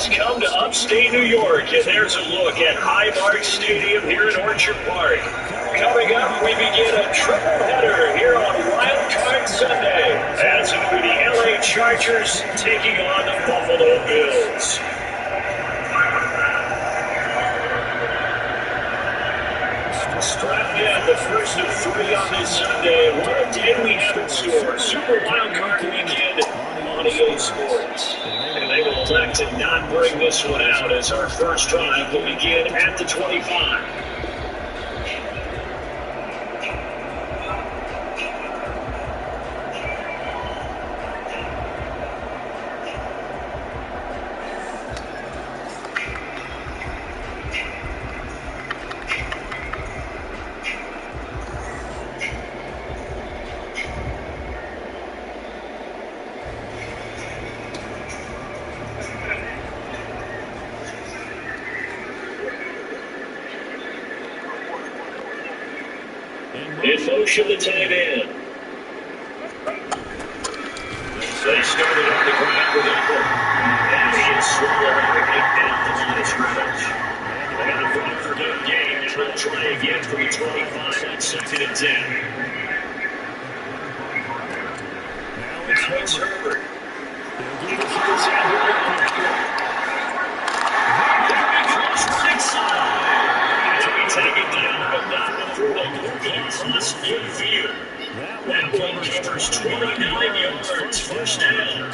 Let's come to upstate New York, and there's a look at Highmark Stadium here in Orchard Park. Coming up, we begin a triple header here on Wild Card Sunday, as it will be the LA Chargers taking on the Buffalo Bills. Strapped in the first of three on this Sunday. What a day we have in store. Super Wild Card Weekend on EA Sports. And they will elect to not bring this one out, as our first drive will begin at the 25. In motion, the tight end. They started on the ground with Eckler. And he is swallowed down the line of scrimmage. They got a block for no gain, and they'll try again for the 25 on 2nd and 10. Now it's Herbert. He goes out right side. Take it down, but not before the Hurricanes lost midfield. That one covers 29 yards, first down.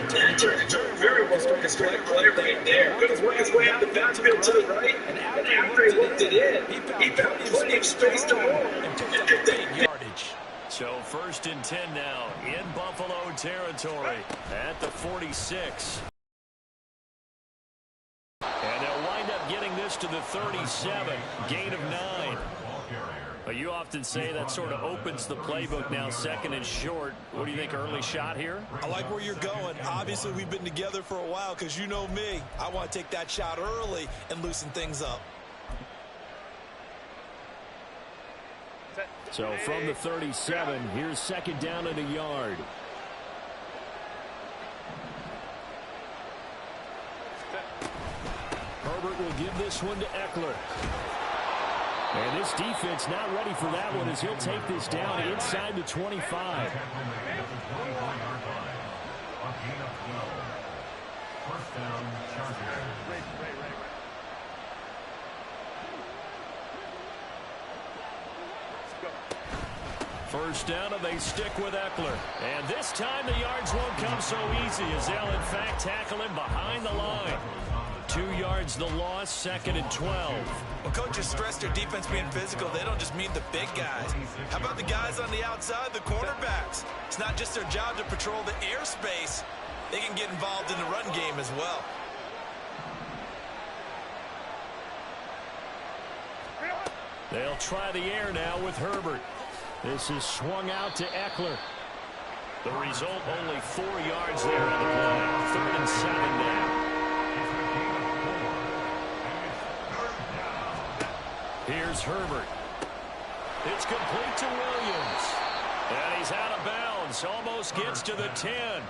That turned a very well-focused play right there. Going to work his way out the backfield to the right, and after he looked it in, he found plenty of space to roll and picked that yardage. So 1st and 10 now in Buffalo territory at the 46. And they'll wind up getting this to the 37, gain of 9. But you often say that sort of opens the playbook now, 2nd and short. What do you think, early shot here? I like where you're going. Obviously, we've been together for a while because you know me. I want to take that shot early and loosen things up. So from the 37, here's 2nd down and a yard. Herbert will give this one to Eckler. And this defense not ready for that one, as he'll take this down inside the 25. First down, and they stick with Eckler. And this time the yards won't come so easy, as they'll in fact tackle him behind the line. 2 yards the loss, 2nd and 12. Well, coaches stress their defense being physical. They don't just mean the big guys. How about the guys on the outside, the cornerbacks? It's not just their job to patrol the airspace. They can get involved in the run game as well. They'll try the air now with Herbert. This is swung out to Eckler. The result, only 4 yards there on the play. 3rd and 7 now. Here's Herbert. It's complete to Williams. And he's out of bounds. Almost gets to the 10.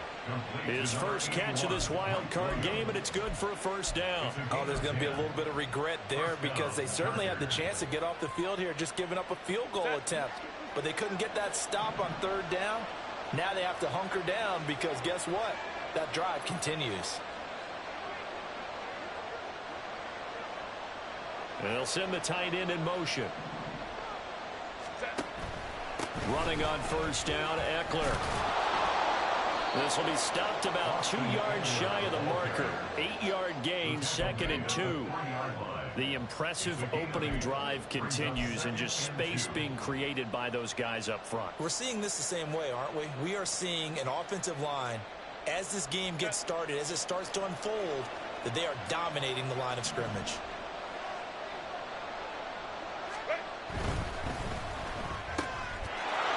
His first catch of this wild card game, and it's good for a first down. Oh, there's going to be a little bit of regret there, because they certainly had the chance to get off the field here, just giving up a field goal attempt. But they couldn't get that stop on 3rd down. Now they have to hunker down, because guess what? That drive continues. They'll send the tight end in motion. Running on first down, Eckler. This will be stopped about 2 yards shy of the marker. 8-yard gain, 2nd and 2. The impressive opening drive continues, and just space being created by those guys up front. We're seeing this the same way, aren't we? We are seeing an offensive line, as this game gets started, as it starts to unfold, that they are dominating the line of scrimmage.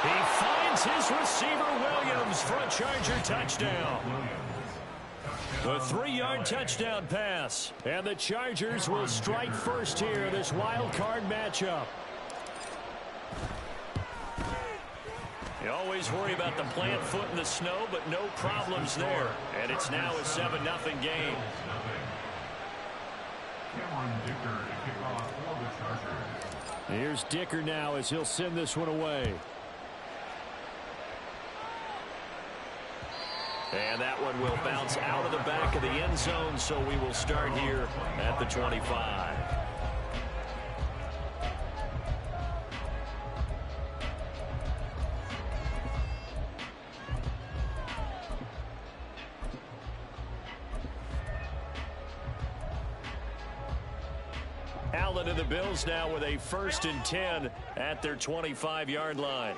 He finds his receiver, Williams, for a Charger touchdown. The 3-yard touchdown pass. And the Chargers will strike first here, this wild card matchup. You always worry about the plant foot in the snow, but no problems there. And it's now a 7-0 game. Here's Dicker now as he'll send this one away. And that one will bounce out of the back of the end zone, so we will start here at the 25. Allen and the Bills now with a 1st and 10 at their 25-yard line.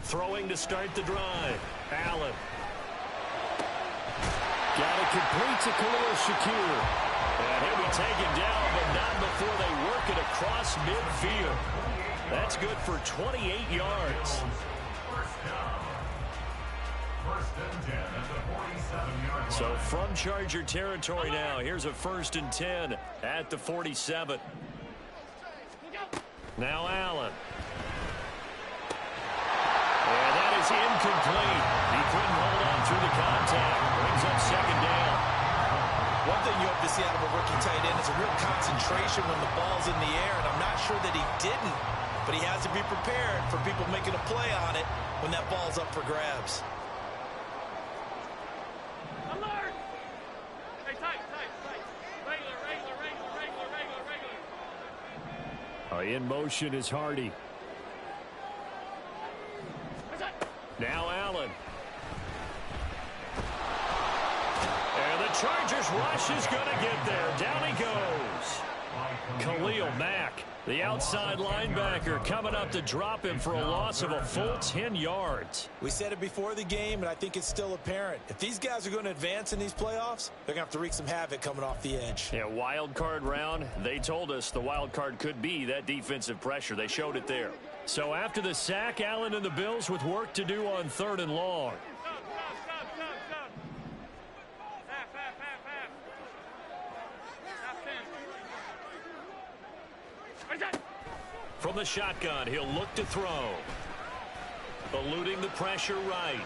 Throwing to start the drive. Allen. Got it complete to Khalil Shakir. And he'll be taken down, but not before they work it across midfield. That's good for 28 yards. So from Charger territory now, here's a 1st and 10 at the 47. Now Allen. And that is incomplete. He couldn't hold on through the contact. Brings up 2nd down. One thing you hope to see out of a rookie tight end is a real concentration when the ball's in the air, and I'm not sure that he didn't, but he has to be prepared for people making a play on it when that ball's up for grabs. Alert! Hey, tight. Regular. In motion is Hardy. Now Allen. And the Chargers rush is going to get there. Down he goes. Khalil Mack, the outside linebacker, coming up to drop him for a loss of a full 10 yards. We said it before the game, and I think it's still apparent. If these guys are going to advance in these playoffs, they're going to have to wreak some havoc coming off the edge. Yeah, wild card round. They told us the wild card could be that defensive pressure. They showed it there. So after the sack, Allen and the Bills with work to do on 3rd and long. From the shotgun, he'll look to throw. Eluding the pressure right.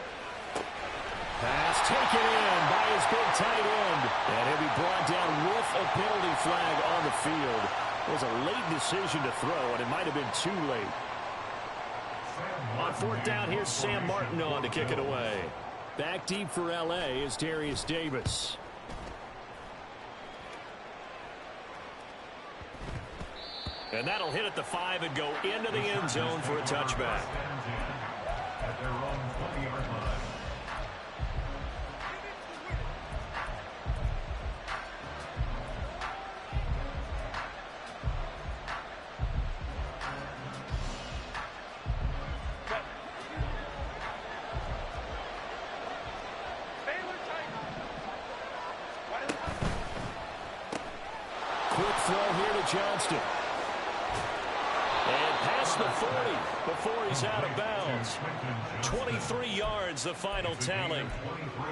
Pass taken in by his big tight end. And he'll be brought down with a penalty flag on the field. It was a late decision to throw, and it might have been too late. On 4th down, here's Sam Martin on to kick it away. Back deep for L.A. is Darius Davis. And that'll hit at the 5 and go into the end zone for a touchback. Quick throw here to Johnston. And past the 40 before he's out of bounds. 23 yards, the final tally.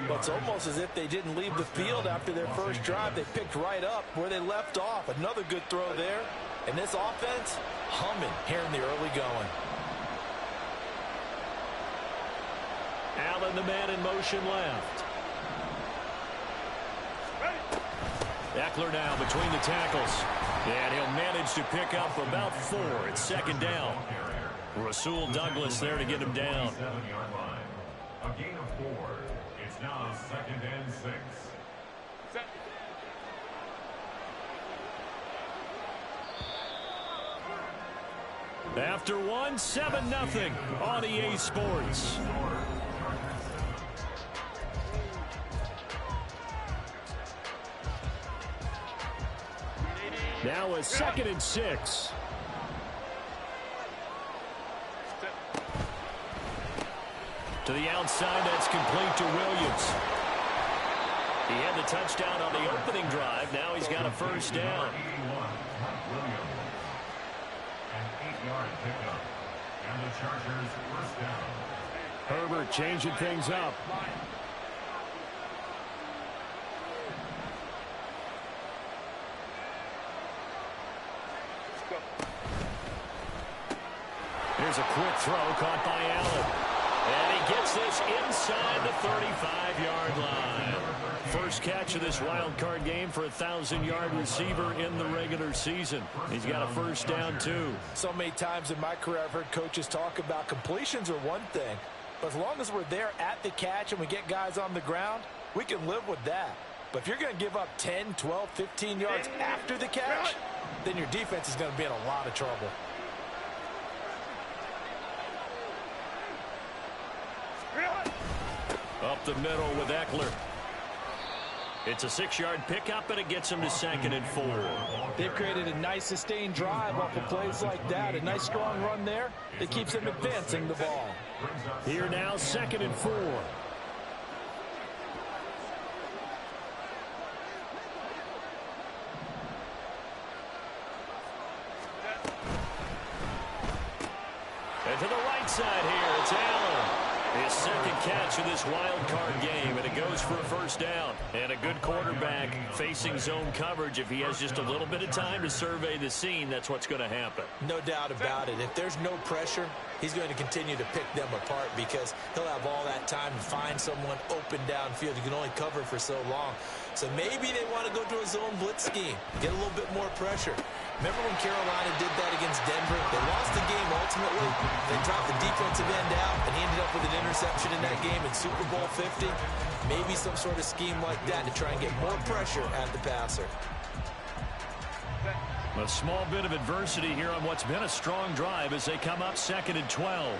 Well, it's almost as if they didn't leave the field after their first drive. They picked right up where they left off. Another good throw there. And this offense, humming here in the early going. Allen, the man in motion left. Eckler now between the tackles. And he'll manage to pick up about 4 at 2nd down. Rasul Douglas there to get him down. A gain of 4. It's now 2nd and 6. After one, 7-0 on EA Sports. Now a 2nd and 6. To the outside, that's complete to Williams. He had the touchdown on the opening drive. Now he's got a 1st down. An 8-yard pickup. And the Chargers 1st down. Herbert changing things up. Here's a quick throw caught by Allen. And he gets this inside the 35-yard line. First catch of this wild card game for a 1,000-yard receiver in the regular season. He's got a first down, too. So many times in my career I've heard coaches talk about completions are one thing. But as long as we're there at the catch and we get guys on the ground, we can live with that. But if you're going to give up 10, 12, 15 yards after the catch, then your defense is going to be in a lot of trouble. Up the middle with Eckler. It's a 6-yard pickup, and it gets him to 2nd and 4. They've created a nice sustained drive off of plays like that. A nice strong run there that keeps them advancing the ball. Here now, 2nd and 4. And to the right side here, it's Allen. His second catch of this wild card game, and it goes for a first down. And a good quarterback facing zone coverage. If he has just a little bit of time to survey the scene, that's what's going to happen. No doubt about it. If there's no pressure, he's going to continue to pick them apart because he'll have all that time to find someone open downfield. You can only cover for so long. So maybe they want to go to a zone blitz scheme, get a little bit more pressure. Remember when Carolina did that against Denver? They lost the game ultimately. They dropped the defensive end out, and he ended up with an interception in that game in Super Bowl 50. Maybe some sort of scheme like that to try and get more pressure at the passer. A small bit of adversity here on what's been a strong drive as they come up 2nd and 12.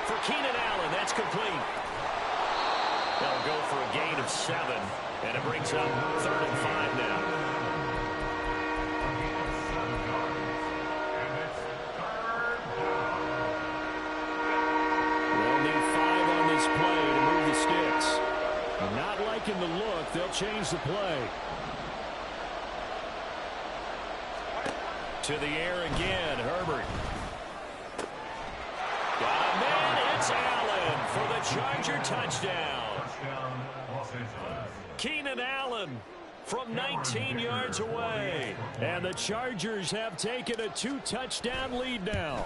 For Keenan Allen, that's complete. They'll go for a gain of 7, and it brings up 3rd and 5 now. Play to move the sticks. Not liking the look, they'll change the play. To the air again, Herbert. Got a man, it's Allen for the Charger touchdown. Keenan Allen from 19 yards away. And the Chargers have taken a 2-touchdown lead now.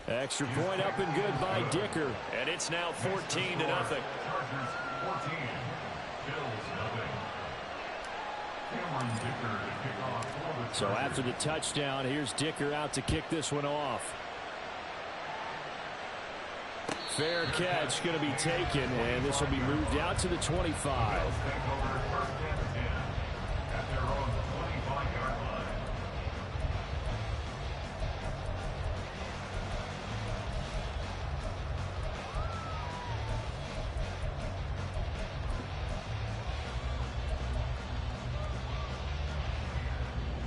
Extra point up and good by Dicker. And it's now 14-0. So after the touchdown, here's Dicker out to kick this one off. Fair catch going to be taken, and this will be moved out to the 25.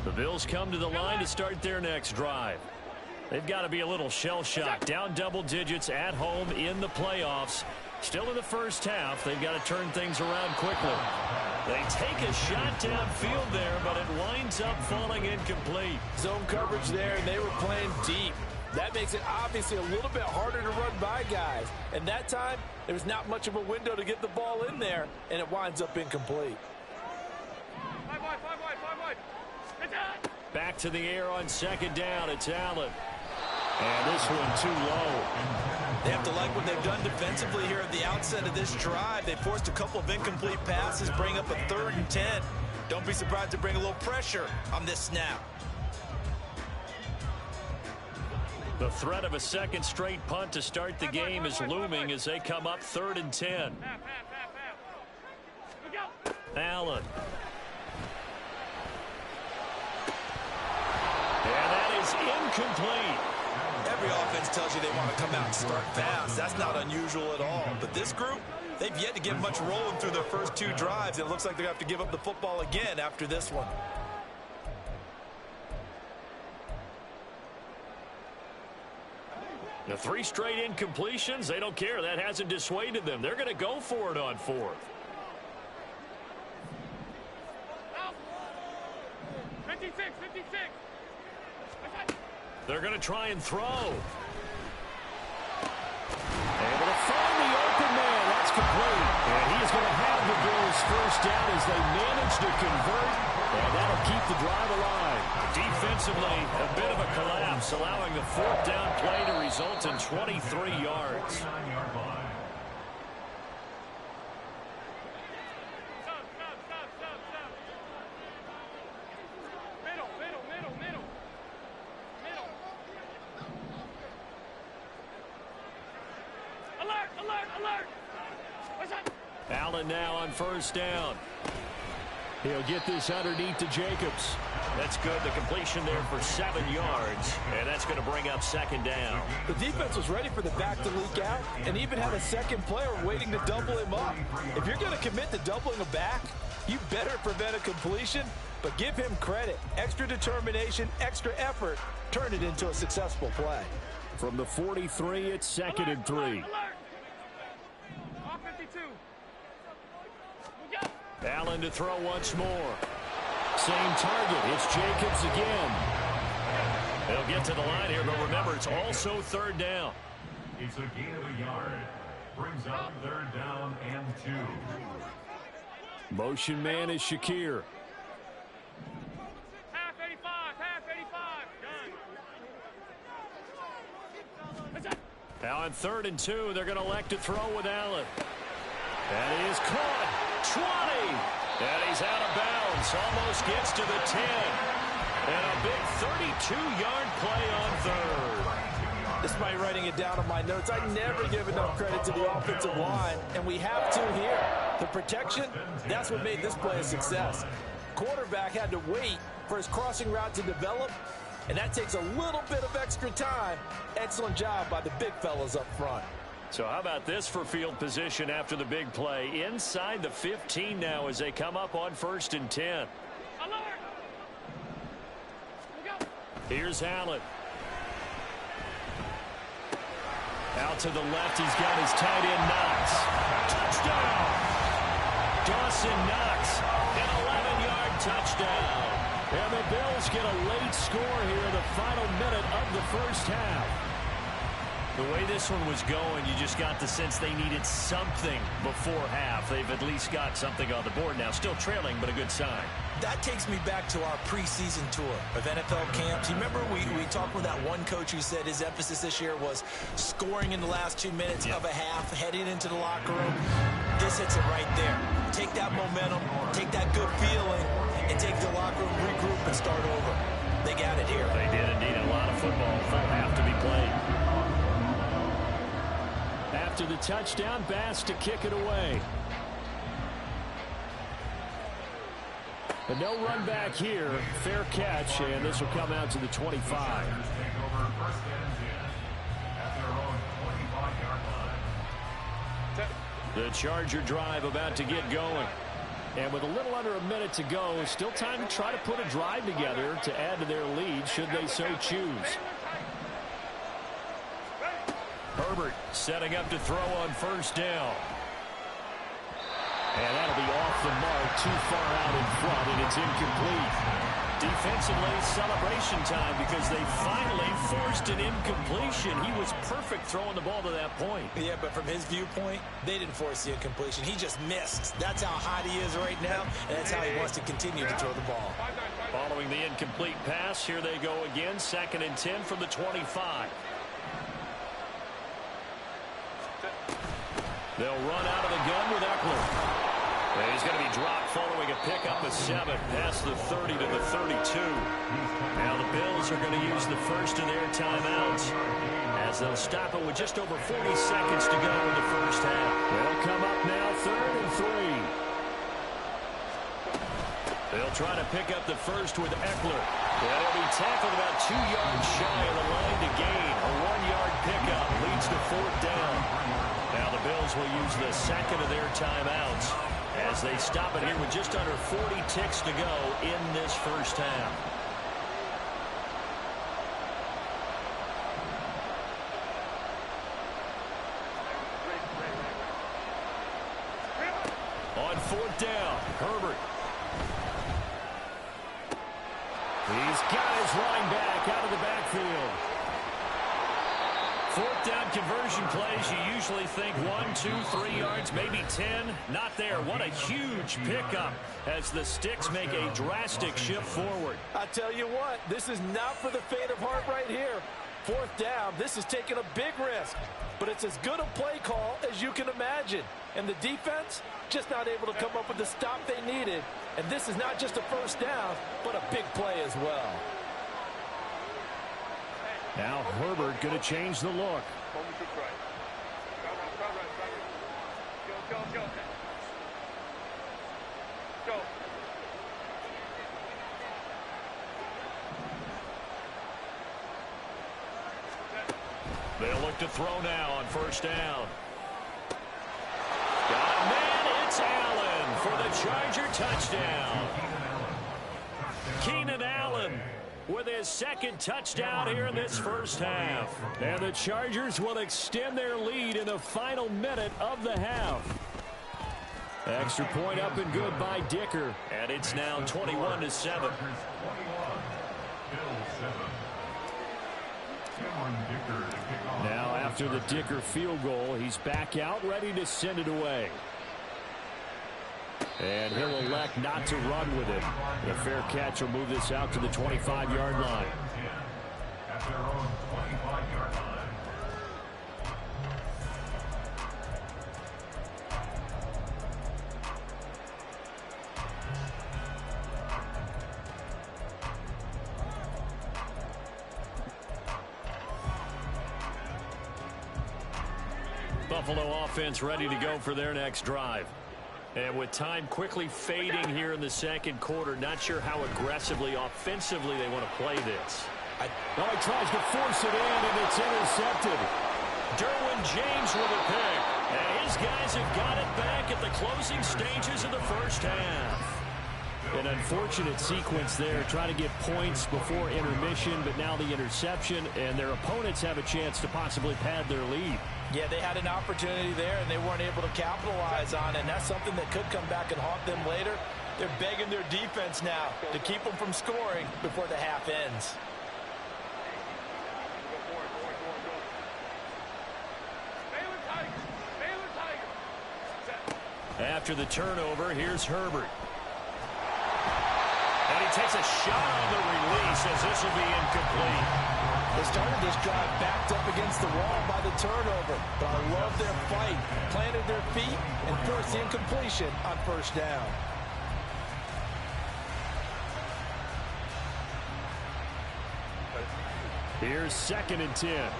The Bills come to the line to start their next drive. They've got to be a little shell-shocked. Down double digits at home in the playoffs. Still in the first half. They've got to turn things around quickly. They take a shot downfield there, but it winds up falling incomplete. Zone coverage there, and they were playing deep. That makes it obviously a little bit harder to run by guys. And that time, there's not much of a window to get the ball in there, and it winds up incomplete. Five wide. Back to the air on 2nd down. It's Allen. And this one too low. They have to like what they've done defensively here at the outset of this drive. They forced a couple of incomplete passes, bring up a 3rd and 10. Don't be surprised to bring a little pressure on this snap. The threat of a second straight punt to start the game is looming as they come up 3rd and 10. Allen. And that is incomplete. Every offense tells you they want to come out and start fast. That's not unusual at all. But this group, they've yet to get much rolling through their first 2 drives. And it looks like they're going to have to give up the football again after this one. The 3 straight incompletions, they don't care. That hasn't dissuaded them. They're going to go for it on 4th. 56. They're going to try and throw. Able to find the open man. That's complete. And he is going to have nice first down as they manage to convert, and that'll keep the drive alive. Defensively, a bit of a collapse, allowing the fourth down play to result in 23 yards. Allen now on first down. He'll get this underneath to Jacobs. That's good. The completion there for 7 yards, and that's going to bring up second down. The defense was ready for the back to leak out and even had a second player waiting to double him up. If you're going to commit to doubling a back, you better prevent a completion, but give him credit. Extra determination, extra effort, turn it into a successful play. From the 43, it's second and 3. Allen to throw once more. Same target. It's Jacobs again. They'll get to the line here, but remember, it's also third down. It's a gain of a yard. Brings up third down and 2. Motion man is Shakir. Half 85, half 85. Done. Now on 3rd and 2, they're going to elect to throw with Allen. And he is caught. 20. And he's out of bounds. Almost gets to the 10. And a big 32-yard play on 3rd. Despite writing it down on my notes, I never give enough credit to the offensive line, and we have to here. The protection, that's what made this play a success. Quarterback had to wait for his crossing route to develop, and that takes a little bit of extra time. Excellent job by the big fellas up front. So how about this for field position after the big play? Inside the 15 now as they come up on 1st and 10. Here's Allen. Out to the left, he's got his tight end Knox. Touchdown! Dawson Knox, an 11-yard touchdown. And the Bills get a late score here in the final minute of the first half. The way this one was going, you just got the sense they needed something before half. They've at least got something on the board now. Still trailing, but a good sign. That takes me back to our preseason tour of NFL camps. You remember we talked with that one coach who said his emphasis this year was scoring in the last 2 minutes of a half, heading into the locker room. This hits it right there. Take that momentum, take that good feeling, and take the locker room, regroup, and start over. They got it here. They did indeed. A lot of football, full half to be played. After the touchdown, Bass to kick it away. But no run back here. Fair catch, and this will come out to the 25. The Charger drive about to get going. And with a little under a minute to go, still time to try to put a drive together to add to their lead should they so choose. Herbert setting up to throw on first down. And that'll be off the mark, too far out in front, and it's incomplete. Defensively, celebration time because they finally forced an incompletion. He was perfect throwing the ball to that point. Yeah, but from his viewpoint, they didn't force the incompletion. He just missed. That's how hot he is right now, and that's how he wants to continue to throw the ball. Following the incomplete pass, here they go again, 2nd and 10 from the 25. They'll run out of the gun with Eckler. And he's going to be dropped following a pickup of 7 past the 30 to the 32. Now the Bills are going to use the first of their timeouts as they'll stop it with just over 40 seconds to go in the first half. They'll come up now 3rd and 3. They'll try to pick up the first with Eckler. They'll be tackled about 2 yards shy of the line to gain. A 1-yard pickup leads to 4th down. Now the Bills will use the second of their timeouts as they stop it here with just under 40 ticks to go in this first half. On 4th down, Herbert. He's got his line back out of the backfield. Fourth down conversion plays, you usually think 1, 2, 3 yards, maybe 10. Not there. What a huge pickup as the Sticks make a drastic shift forward. I tell you what, this is not for the faint of heart right here. Fourth down, this is taking a big risk. But it's as good a play call as you can imagine. And the defense, just not able to come up with the stop they needed. And this is not just a first down, but a big play as well. Now Herbert going to change the look. They'll look to throw now on first down. Got a man, it's Allen for the Charger touchdown. Keenan Allen with his second touchdown here in this first half. And the Chargers will extend their lead in the final minute of the half. Extra point up and good by Dicker. And it's now 21-7. Now after the Dicker field goal, he's back out ready to send it away. And he'll elect not to run with it. The fair catch will move this out to the 25-yard line. At their own 25-yard line. Buffalo offense ready to go for their next drive. And with time quickly fading here in the second quarter, not sure how aggressively, offensively they want to play this. Well, he tries to force it in, and it's intercepted. Derwin James with a pick. And his guys have got it back at the closing stages of the first half. An unfortunate sequence there, trying to get points before intermission, but now the interception, and their opponents have a chance to possibly pad their lead. Yeah, they had an opportunity there, and they weren't able to capitalize on it, and that's something that could come back and haunt them later. They're begging their defense now to keep them from scoring before the half ends. After the turnover, here's Herbert. And he takes a shot on the release as this will be incomplete. They started this drive backed up against the wall by the turnover, but I love their fight, planted their feet, and forced the incompletion on first down. Here's 2nd and 10.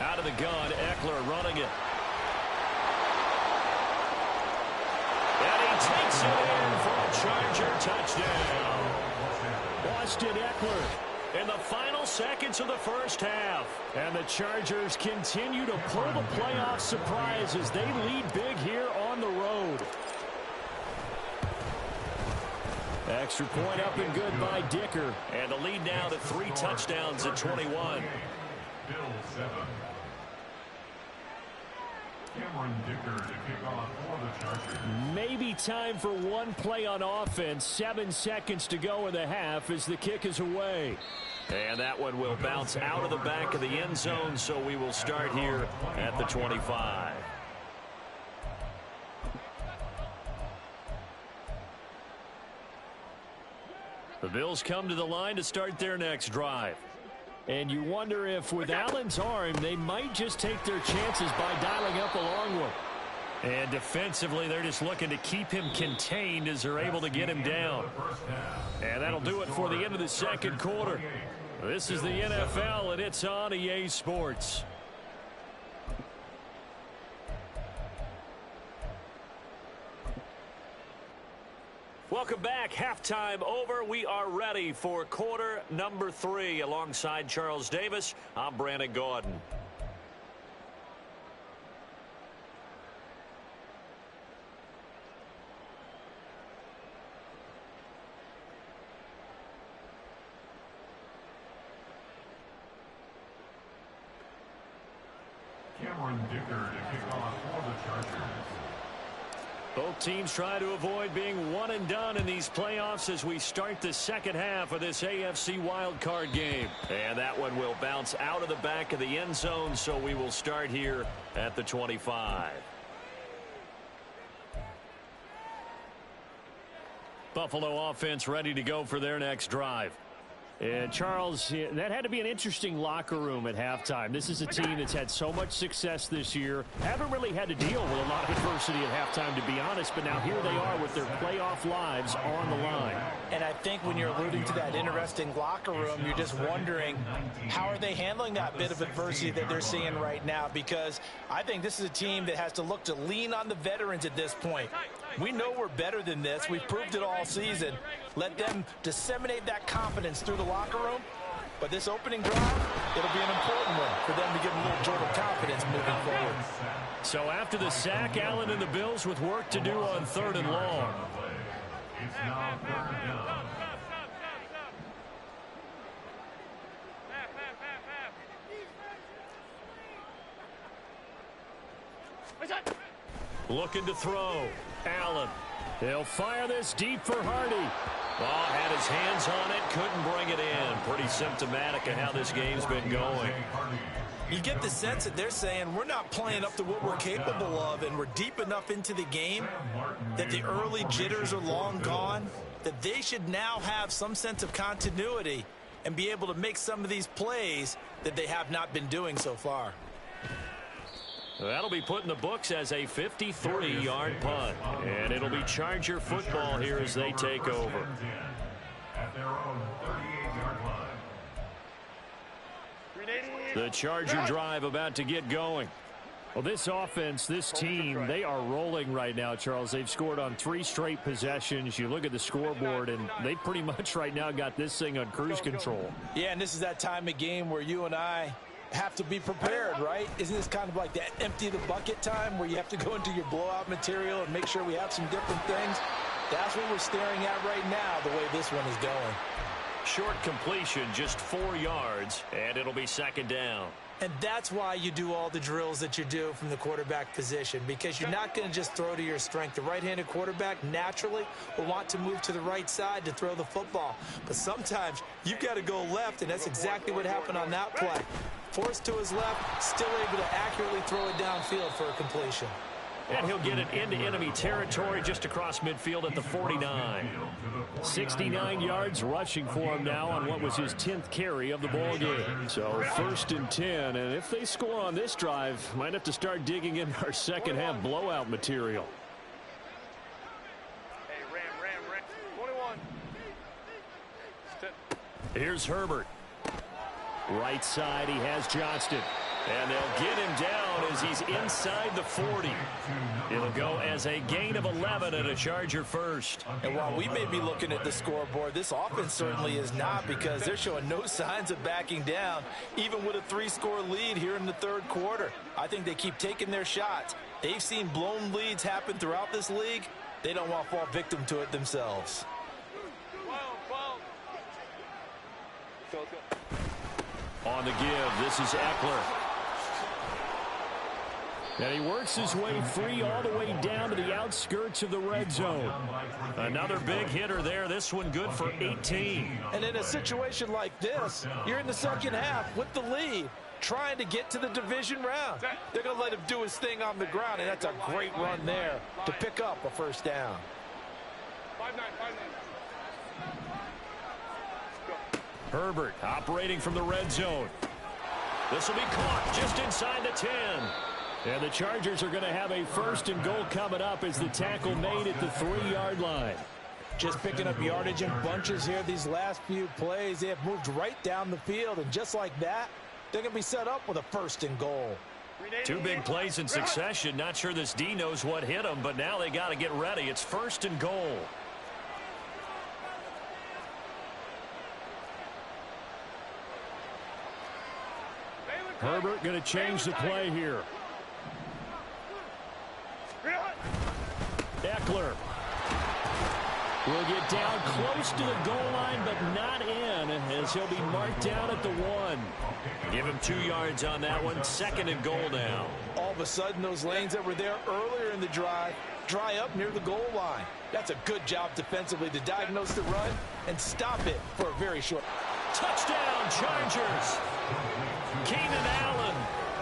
Out of the gun, Eckler running it. And he takes it in for a Charger touchdown. Austin Eckler in the final seconds of the first half. And the Chargers continue to pull the playoff surprise as they lead big here on the road. Extra point up and good by Dicker. And the lead now to 3 touchdowns at 21. Bill 7. Cameron Dicker to kick off for the Chargers. Maybe time for one play on offense. 7 seconds to go in the half as the kick is away. And that one will bounce out of the back of the end zone, so we will start here at the 25. The Bills come to the line to start their next drive. And you wonder if with Allen's arm, they might just take their chances by dialing up a long one. And defensively, they're just looking to keep him contained as they're able to get him down. And that'll do it for the end of the second quarter. This is the NFL, and it's on EA Sports. Welcome back. Halftime over. We are ready for quarter number 3. Alongside Charles Davis, I'm Brandon Gaudin. Cameron Dicker to kick off for the Chargers. Both teams try to avoid being one and done in these playoffs as we start the second half of this AFC wildcard game. And that one will bounce out of the back of the end zone, so we will start here at the 25. Buffalo offense ready to go for their next drive. And Charles, that had to be an interesting locker room at halftime. This is a team that's had so much success this year. Haven't really had to deal with a lot of adversity at halftime, to be honest. But now here they are with their playoff lives on the line. And I think when you're alluding to that interesting locker room, you're just wondering how are they handling that bit of adversity that they're seeing right now? Because I think this is a team that has to look to lean on the veterans at this point. We know we're better than this. We've proved it all season. Let them disseminate that confidence through the locker room. But this opening drive, it'll be an important one for them to give them a little jolt of confidence moving forward. So after the sack, Allen and the Bills with work to do on 3rd and long. It's now 3rd down. Looking to throw. Allen. He'll fire this deep for Hardy. Oh, had his hands on it, couldn't bring it in. Pretty symptomatic of how this game's been going. You get the sense that they're saying we're not playing up to what we're capable of, and we're deep enough into the game that the early jitters are long gone, that they should now have some sense of continuity and be able to make some of these plays that they have not been doing so far. That'll be put in the books as a 53-yard punt. And it'll be Charger football here as they take over. At their own 38-yard line. The Charger drive about to get going. Well, this offense, this team, they are rolling right now, Charles. They've scored on 3 straight possessions. You look at the scoreboard, and they pretty much right now got this thing on cruise control. Yeah, and this is that time of game where you and I have to be prepared, right? Isn't this kind of like that empty the bucket time where you have to go into your blowout material and make sure we have some different things? That's what we're staring at right now, the way this one is going. Short completion, just 4 yards, and it'll be 2nd down. And that's why you do all the drills that you do from the quarterback position, because you're not going to just throw to your strength. The right-handed quarterback naturally will want to move to the right side to throw the football. But sometimes you've got to go left, and that's exactly what happened on that play. Forced to his left, still able to accurately throw it downfield for a completion. And he'll get it into enemy territory just across midfield at the 49. 69 yards rushing for him now on what was his 10th carry of the ball game. So 1st and 10, and if they score on this drive, might have to start digging in our second half blowout material. Hey, Ram. 21. Here's Herbert. Right side, he has Johnston. And they'll get him down as he's inside the 40. It'll go as a gain of 11 and a Charger first. And while we may be looking at the scoreboard, this offense certainly is not, because they're showing no signs of backing down, even with a 3-score lead here in the 3rd quarter. I think they keep taking their shots. They've seen blown leads happen throughout this league. They don't want to fall victim to it themselves. On the give, this is Eckler. And he works his way free all the way down to the outskirts of the red zone. Another big hitter there. This one good for 18. And in a situation like this, you're in the second half with the lead, trying to get to the division round. They're going to let him do his thing on the ground, and that's a great run there to pick up a 1st down. 5-9. Herbert operating from the red zone. This will be caught just inside the 10. And the Chargers are going to have a 1st and goal coming up as the tackle made at the 3-yard line. Just picking up yardage in bunches here these last few plays. They have moved right down the field, and just like that, they're going to be set up with a 1st and goal. 2 big plays in succession. Not sure this D knows what hit him, but now they got to get ready. It's 1st and goal. Herbert going to change the play here. Eckler will get down close to the goal line, but not in, as he'll be marked down at the 1. Give him 2 yards on that one. 2nd and goal now. All of a sudden, those lanes that were there earlier in the drive dry up near the goal line. That's a good job defensively to diagnose the run and stop it for a very short. Touchdown, Chargers. Keenan Allen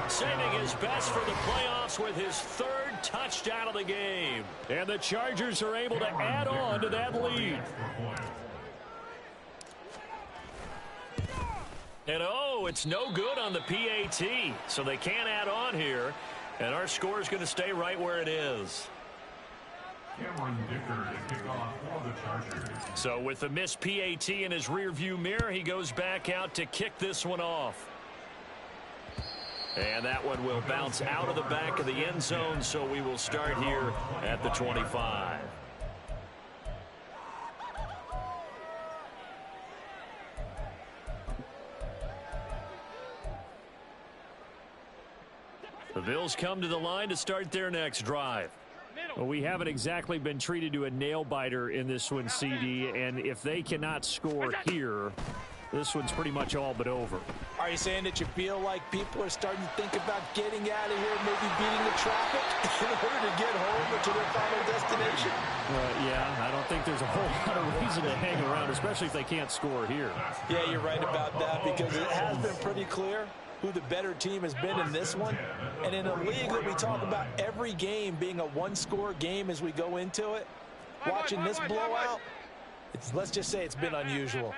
saving his best for the playoffs with his 3rd touchdown of the game. And the Chargers are able to add on to that lead. And oh, it's no good on the PAT, so they can't add on here. And our score is going to stay right where it is. Cameron Dicker to kick off for the Chargers. So with the missed PAT in his rearview mirror, he goes back out to kick this one off. And that one will bounce out of the back of the end zone, so we will start here at the 25. The Bills come to the line to start their next drive. Well, we haven't exactly been treated to a nail-biter in this one, CD, and if they cannot score here, this one's pretty much all but over. Are you saying that you feel like people are starting to think about getting out of here, maybe beating the traffic in order to get home or to their final destination? Yeah, I don't think there's a whole lot of reason to hang around, especially if they can't score here. Yeah, you're right about that, because it has been pretty clear who the better team has been in this one. And in a league that we talk about every game being a one-score game as we go into it, watching this blowout, let's just say it's been unusual.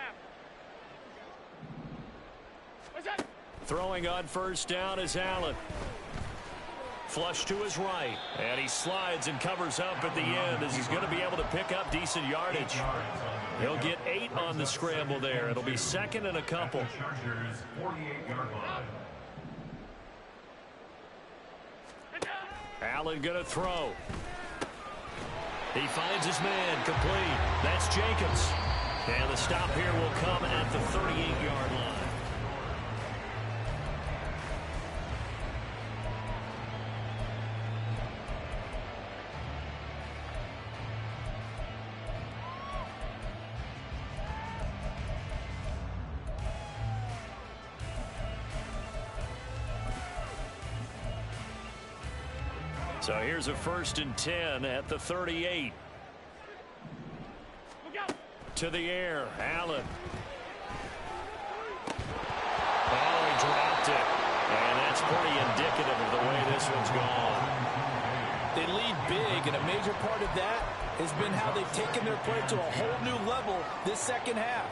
Throwing on first down is Allen. Flush to his right. And he slides and covers up at the end as he's going to be able to pick up decent yardage. He'll get 8 on the scramble there. It'll be 2nd and a couple. Chargers 48-yard line. Allen going to throw. He finds his man complete. That's Jacobs. And the stop here will come at the 38-yard line. So here's a 1st and 10 at the 38. To the air, Allen. Oh, he dropped it. And that's pretty indicative of the way this one's gone. They lead big, and a major part of that has been how they've taken their play to a whole new level this second half.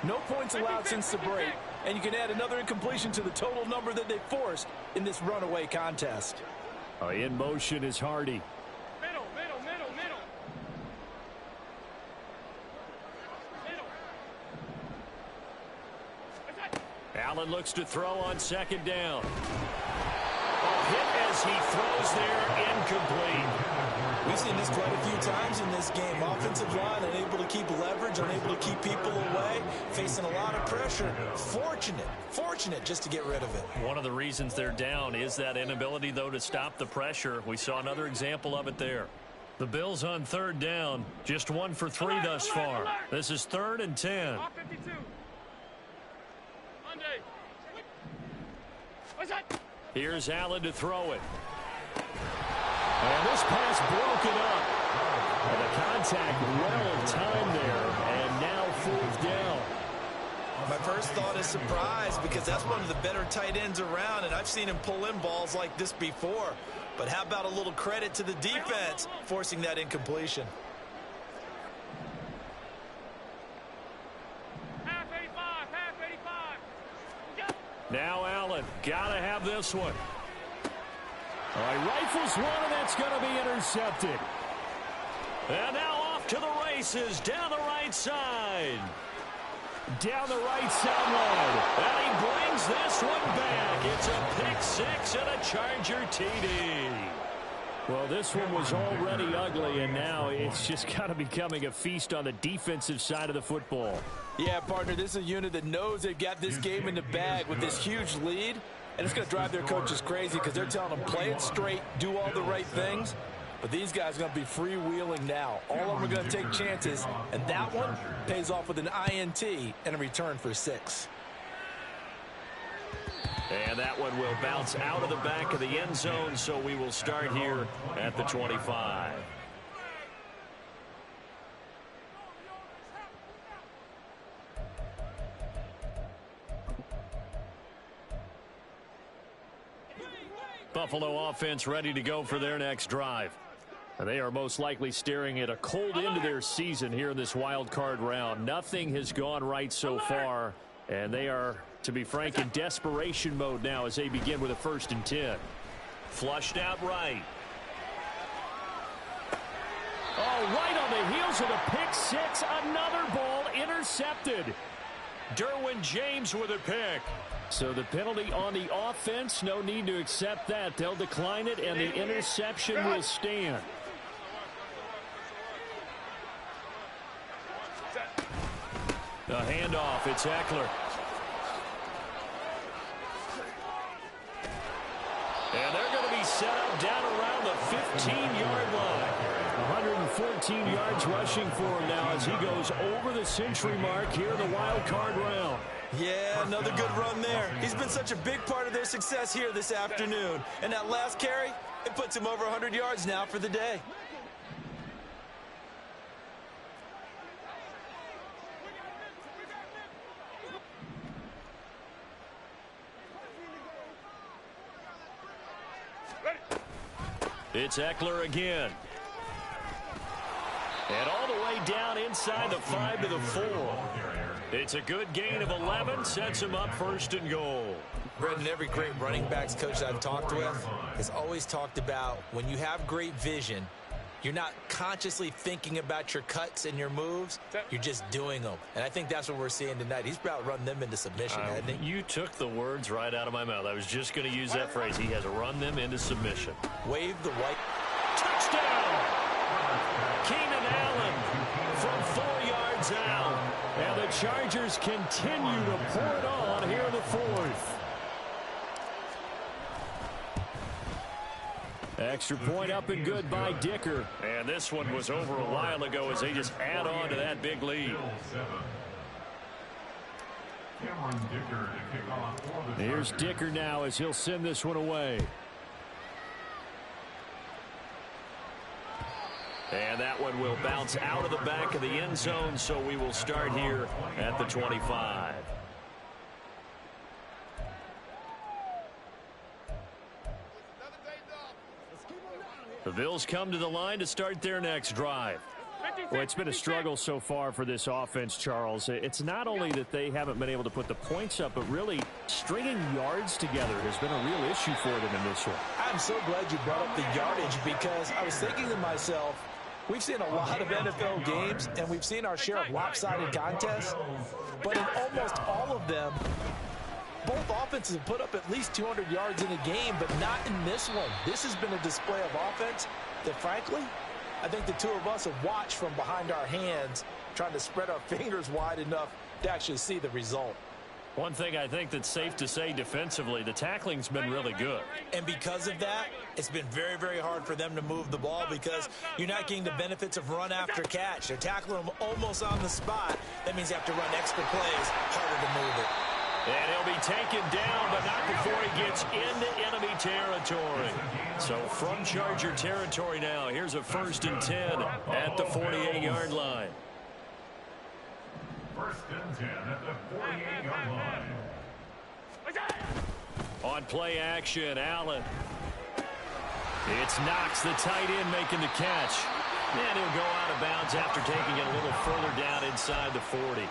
No points allowed since the break, and you can add another incompletion to the total number that they forced in this runaway contest. In motion is Hardy. Middle. Allen looks to throw on 2nd down. Hit as he throws there, incomplete. We've seen this quite a few times in this game. Offensive line unable to keep leverage, unable to keep people away, facing a lot of pressure. Fortunate just to get rid of it. One of the reasons they're down is that inability, though, to stop the pressure. We saw another example of it there. The Bills on 3rd down, just 1 for 3 thus far. This is 3rd and 10. Off 52. Monday. What's that? Here's Allen to throw it. And this pass broken up. And the contact well timed there. And now 4th down. My first thought is surprise, because that's one of the better tight ends around, and I've seen him pull in balls like this before. But how about a little credit to the defense forcing that incompletion? Half 85. Now Allen, gotta have this one. All right, rifles one, and that's going to be intercepted. And now off to the races, down the right side. Down the right sideline. And he brings this one back. It's a pick-6 and a Charger TD. Well, this one was already ugly, and now it's just kind of becoming a feast on the defensive side of the football. Yeah, partner, this is a unit that knows they've got this game in the bag with this huge lead. And it's going to drive their coaches crazy, because they're telling them play it straight, do all the right things. But these guys are going to be freewheeling now. All of them are going to take chances, and that one pays off with an INT and a return for 6. And that one will bounce out of the back of the end zone, so we will start here at the 25. Buffalo offense ready to go for their next drive. And they are most likely staring at a cold end to their season here in this wild card round. Nothing has gone right so far, and they are, to be frank, in desperation mode now as they begin with a 1st and 10. Flushed out right. Oh, right on the heels of the pick six. Another ball intercepted. Derwin James with a pick. So the penalty on the offense, no need to accept that. They'll decline it, and the interception will stand. The handoff, it's Eckler. And they're going to be set up down around the 15-yard line. 114 yards rushing for him now as he goes over the century mark here in the wild card round. Yeah, another good run there. He's been such a big part of their success here this afternoon. And that last carry, it puts him over 100 yards now for the day. It's Eckler again. And all the way down inside the 5 to the 4. It's a good gain of 11, sets him up 1st and goal. Brendan, every great running backs coach I've talked with has always talked about when you have great vision, you're not consciously thinking about your cuts and your moves, you're just doing them. And I think that's what we're seeing tonight. He's about run them into submission, hasn't he? You took the words right out of my mouth. I was just going to use that phrase. He has run them into submission. Wave the white. Touchdown! Keenan Allen from 4 yards out. And the Chargers continue to pour it on here in the 4th. Extra point up and good by Dicker. And this one was over a while ago as they just add on to that big lead. Here's Dicker now as he'll send this one away. And that one will bounce out of the back of the end zone, so we will start here at the 25. The Bills come to the line to start their next drive. Well, it's been a struggle so far for this offense, Charles. It's not only that they haven't been able to put the points up, but really stringing yards together has been a real issue for them in this one. I'm so glad you brought up the yardage because I was thinking to myself, we've seen a lot of NFL games, and we've seen our share of lopsided contests, but in almost all of them, both offenses have put up at least 200 yards in a game, but not in this one. This has been a display of offense that, frankly, I think the two of us have watched from behind our hands, trying to spread our fingers wide enough to actually see the result. One thing I think that's safe to say defensively, the tackling's been really good. And because of that, it's been very, very hard for them to move the ball because you're not getting the benefits of run after catch. They're tackling them almost on the spot. That means you have to run extra plays, harder to move it. And he'll be taken down, but not before he gets into enemy territory. So from Charger territory now, here's a 1st and 10 at the 48-yard line. 1st and 10 at the 48-yard line. On play action, Allen. It's Knox, the tight end, making the catch. And he'll go out of bounds after taking it a little further down inside the 40.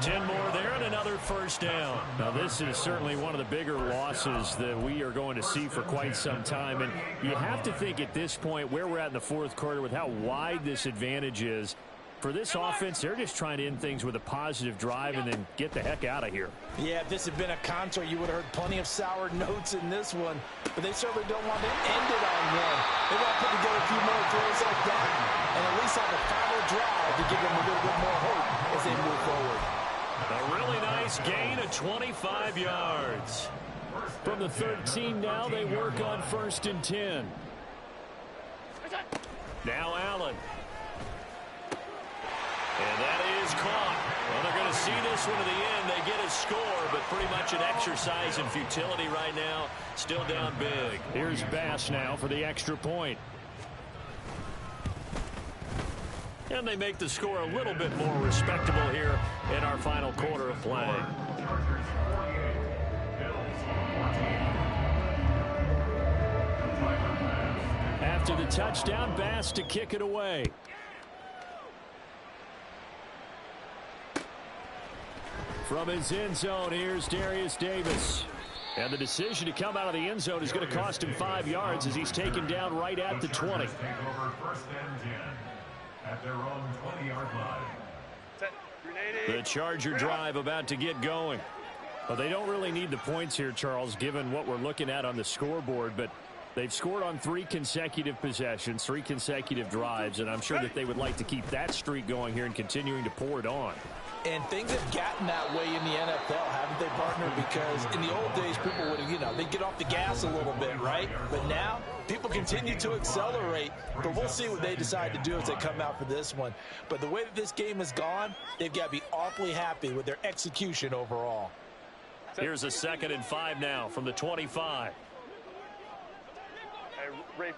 10 more there and another 1st down. Now this is certainly one of the bigger losses that we are going to see for quite some time. And you have to think at this point where we're at in the 4th quarter with how wide this advantage is. For this offense, they're just trying to end things with a positive drive and then get the heck out of here. Yeah, if this had been a concert, you would have heard plenty of sour notes in this one. But they certainly don't want to end it on one. They want to put together a few more throws like that and at least have a final drive to give them a little bit more hope as they move forward. A really nice gain of 25 yards. From the 13 now, they work on 1st and 10. Now Allen. And that is caught. Well, they're going to see this one to the end. They get a score, but pretty much an exercise in futility right now. Still down big. Here's Bass now for the extra point. And they make the score a little bit more respectable here in our final quarter of play. After the touchdown, Bass to kick it away. From his end zone, here's Darius Davis. And the decision to come out of the end zone is going to cost him 5 yards as he's taken down right at the 20. First and 10 at their own 20-yard line. The Charger drive about to get going. Well, they don't really need the points here, Charles, given what we're looking at on the scoreboard, but they've scored on 3 consecutive possessions, 3 consecutive drives, and I'm sure that they would like to keep that streak going here and continuing to pour it on. And things have gotten that way in the NFL, haven't they, partner? Because in the old days, people would, they'd get off the gas a little bit, right? But now, people continue to accelerate. But we'll see what they decide to do as they come out for this one. But the way that this game has gone, they've got to be awfully happy with their execution overall. Here's a 2nd and 5 now from the 25. Hey, Ray.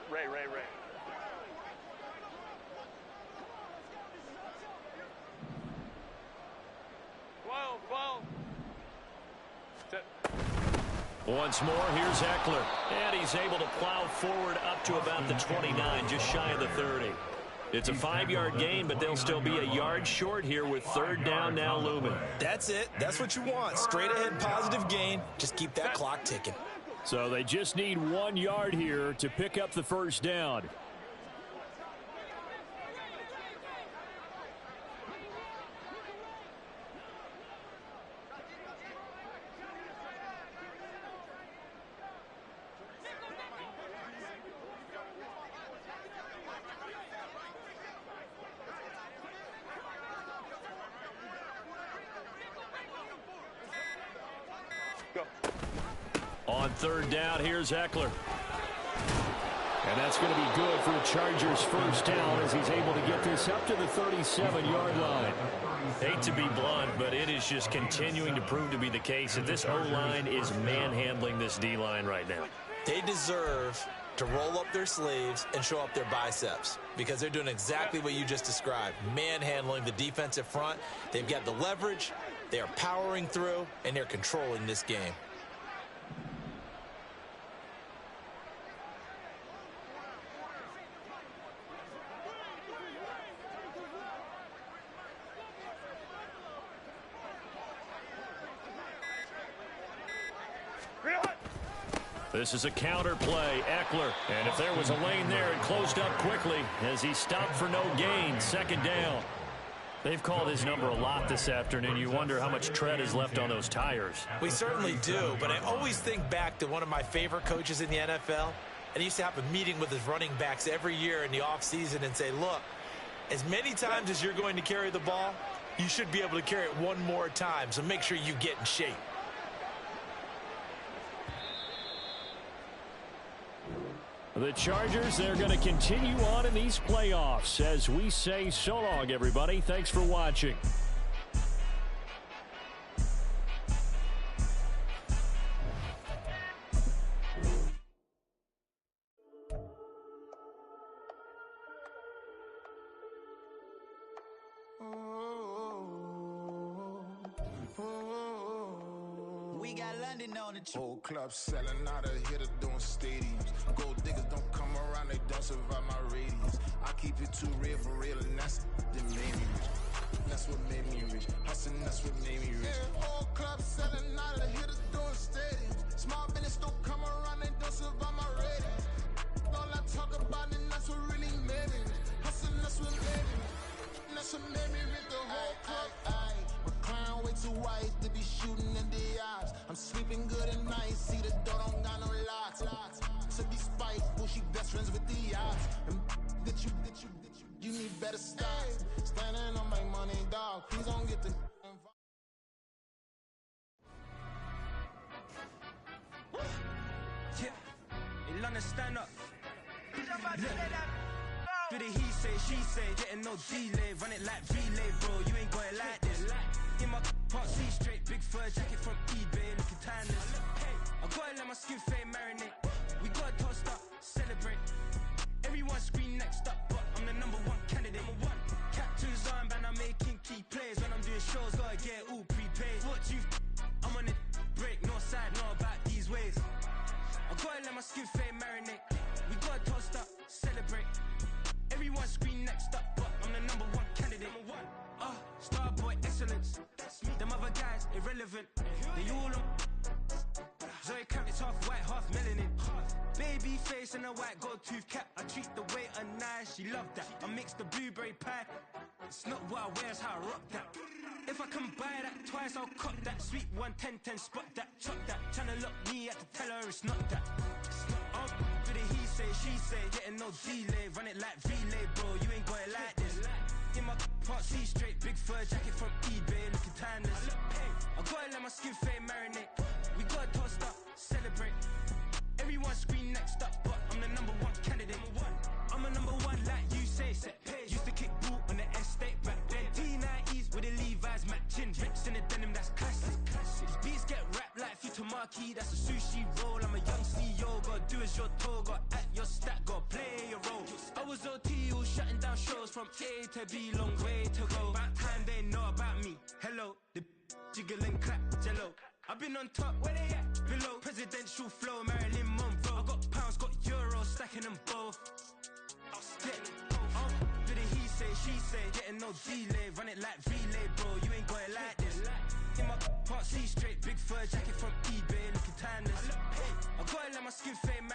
12. Once more, here's Eckler. And he's able to plow forward up to about the 29, just shy of the 30. It's a 5-yard gain, but they'll still be a yard short here with 3rd down now looming. That's it. That's what you want. Straight ahead positive gain. Just keep that clock ticking. So they just need 1 yard here to pick up the 1st down. On 3rd down, here's Eckler. And that's going to be good for the Chargers' 1st down as he's able to get this up to the 37-yard line. Hate to be blunt, but it is just continuing to prove to be the case that this O-line is manhandling this D-line right now. They deserve to roll up their sleeves and show up their biceps because they're doing exactly what you just described, manhandling the defensive front. They've got the leverage, they are powering through, and they're controlling this game. This is a counter play, Eckler. And if there was a lane there, it closed up quickly as he stopped for no gain. 2nd down. They've called his number a lot this afternoon. You wonder how much tread is left on those tires. We certainly do, but I always think back to one of my favorite coaches in the NFL. And he used to have a meeting with his running backs every year in the offseason and say, look, as many times as you're going to carry the ball, you should be able to carry it one more time. So make sure you get in shape. The Chargers, they're going to continue on in these playoffs as we say so long, everybody. Thanks for watching. We got London on the Whole club selling out of hitter doing stadiums. Gold diggers don't come around, they don't survive my radius. I keep it too real for real, and that's that made me rich. That's what made me rich. Hustling, that's what made me rich. Yeah, whole club selling out of hitters doing stadiums. Small business don't come around, they don't survive my radius. All I talk about, and that's what really made me rich. Hustling, that's what made me rich. That's what made me rich. The whole club. Clown way too white to be shooting in the eyes. I'm sleeping good at night, see the door don't got no locks. To be spiteful, she best friends with the odds. And you need better stocks. Standing on my money, dog. Please don't get the yeah. In London, stand up. Look. Bit of he say, she say, getting no delay. Run it like relay, bro, you ain't got it like this. In my part C straight, big fur jacket from eBay, looking timeless. I gotta let my skin fade marinate. We gotta toast up, celebrate. Everyone scream next up, but I'm the #1 candidate. Captain's armband, I'm making key plays. When I'm doing shows, gotta get it all prepaid. What you I'm on it, break, no side, know about these ways. I gotta let my skin fade marinate. We gotta toast up, celebrate. Everyone scream next up, but I'm the #1 candidate. Starboy excellence. Them other guys irrelevant. They all on. Zoe Kravitz half white, half melanin. Baby face and a white gold tooth cap. I treat the waiter nice, she love that. I mix the blueberry pie. It's not what I wear, it's how I rock that. If I can buy that twice, I'll cut that. Sweet 110, spot that, chop that. Tryna lock me at the teller, it's not that. For the he say, she say, getting no delay. Run it like relay, bro, you ain't got it like this. In my part C straight, big fur jacket from eBay, looking timeless. I gotta let my skin fade marinate. We gotta toast up, celebrate. Everyone scream next up, but I'm the #1 candidate. I'm a #1 like you say, set pace. Used to kick ball on the estate back then. T90s with the Levi's matching. Rips in the denim, that's classic. These beats get wrapped like Futamaki, that's a sushi roll. I'm a young CEO, gotta do as you're told. Gotta act your stat, gotta play your role. I was OT, all shutting down shows from A to B, long way to go. About time they know about me. Hello, the jiggle and clap, jello. I've been on top, where they at? Below, presidential flow, Marilyn Monroe. I got pounds, got euros, stacking them both. Bit of he say, she say, getting no delay. Run it like relay, bro, you ain't got it like this. In my part C straight, big fur jacket from eBay, looking timeless. I gotta let my skin fade